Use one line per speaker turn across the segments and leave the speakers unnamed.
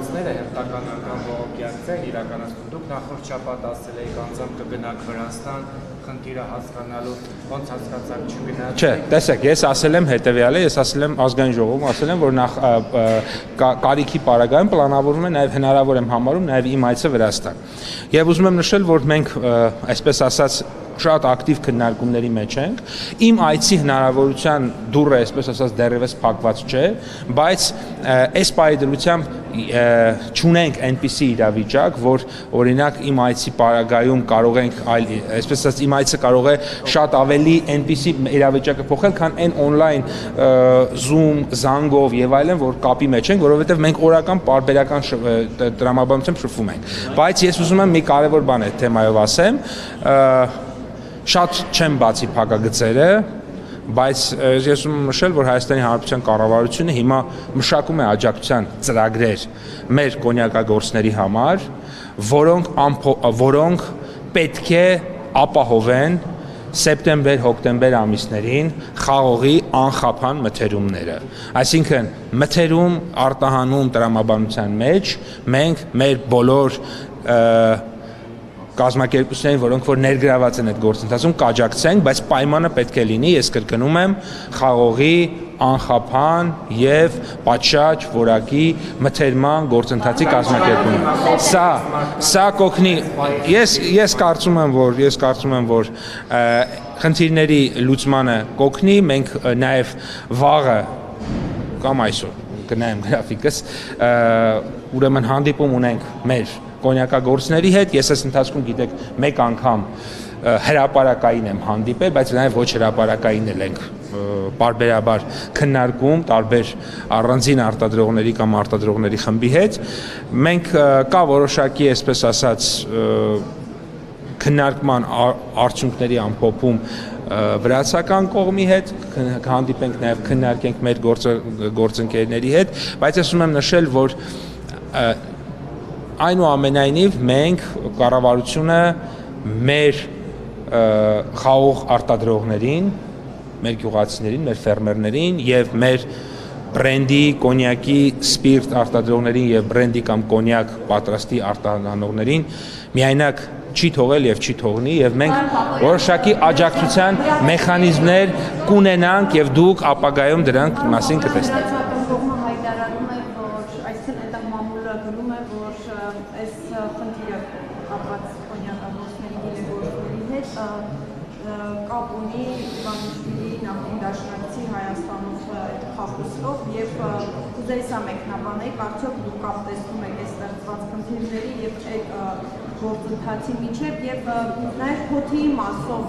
կառույցները հերթականական բողոքյակցեր իրականացնում։ Դուք նախորդ շաբաթ ասել եք անձամբ կգնաք Վրաստան, խնդիրը հասկանալու, ոնց հասկացաք չգնաց։
Չէ, տեսեք, ես ասել եմ հետևյալը, ես ասել եմ ազգային ժողովում, ասել եմ, որ նախ կարիքի պարագայում պլանավորվում է նաև հնարավոր եմ համարում նաև իմ այցը Վրաստան։ Եվ ուզում եմ նշել, որ մենք այսպես ասած շատ ակտիվ քննարկումների մեջ ենք։ Իմ այցի հնարավորության դուռը, այսպես ասած, դեռևս փակված չէ, բայց այս պայմանությամբ չունենք այնպիսի իրավիճակ, որ օրինակ իմ այցի պարագայում կարող ենք այլ, այսպես ասած, իմ այցը կարող է շատ ավելի այնպիսի իրավիճակը փոխել, քան այն on-line Zoom, զանգով եւ այլն, որ կապի մեջ ենք, որովհետեւ մենք օրական պարբերական տրամաբանությամբ շփվում ենք։ Բայց ես ուզում եմ մի կարևոր բան այդ թեմայով ասեմ, շատ չեմ բացի փակագծերը, բայց ես ուզում եմ նշել, որ Հայաստանի Հանրապետության կառավարությունը հիմա մշակում է աջակցության ծրագրեր մեր կոնյակագործների համար, որոնք պետք է ապահովեն սեպտեմբեր-հոկտեմբեր ամիսներին խաղողի անխափան մթերումները։ Այսինքն մթերում արտահանում տրամաբանության մեջ մենք մեր բոլոր կազմակերպություններին, որոնք որ ներգրաված են այդ գործընթացում, կաջակցենք, բայց պայմանը պետք է լինի, ես կրկնում եմ, խաղողի անխափան եւ պատշաճ որակի մթերման գործընթացի կազմակերպումը։ Սա կօգնի, ես կարծում եմ, որ խնդիրների լուծմանը կօգնի, մենք նաեւ վաղը կամ այսօր կնայեմ գրաֆիկս, ուրեմն հանդիպում ունենք մեր կոնյակագործների հետ, ես այս ընթացքում գիտեք մեկ անգամ հրապարակային եմ հանդիպել, բայց նաև ոչ հրապարակային էլ ենք պարբերաբար քննարկում տարբեր առանձին արտադրողների կամ արտադրողների խմբի հետ։ Մենք կա որոշակի, այսպես ասած, քննարկման արդյունքների ամփոփում վրացական կողմի հետ, կհանդիպենք նաև քննարկենք մեր գործընկերների հետ, բայց ես ուզում եմ նշել, որ այնուամենայնիվ մենք կառավարությունը մեր խաղող արտադրողներին, մեր գյուղացիներին, մեր ֆերմերներին եւ մեր բրենդի, կոնյակի, սպիրտ արտադրողներին եւ բրենդի կամ կոնյակ պատրաստի արտահանողներին միայնակ չի թողել եւ չի թողնի եւ մենք որոշակի աջակցության մեխանիզմներ կունենանք եւ դուք ապագայում դրանք մասին կտեսնեք։
Կապ ունի Իվանիշվիլի նախին դաշնակցի Հայաստանով խախտելով եւ կուզեի սա մեկնաբանեիք, արդյոք դուք կապ տեսնում եք այս ստեղծված խնդիրների եւ այդ գործընթացի միջեւ եւ նաեւ փոթի մասով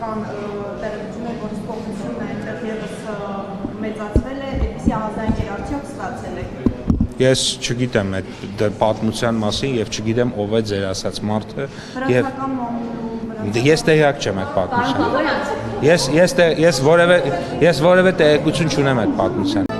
կան տեղեկություններ, որ փոփոխությունը այնտեղ եւս մեծացվել է, այդպիսի ահազանգեր արդյոք ստացել եք։
Ես չգիտեմ այդ պատմության մասին եւ չգիտեմ ով է ձեր ասած մարդը եւ ես տեղյակ չեմ այդ պատմության։ Ես որևէ տեղեկություն չունեմ այդ պատմության։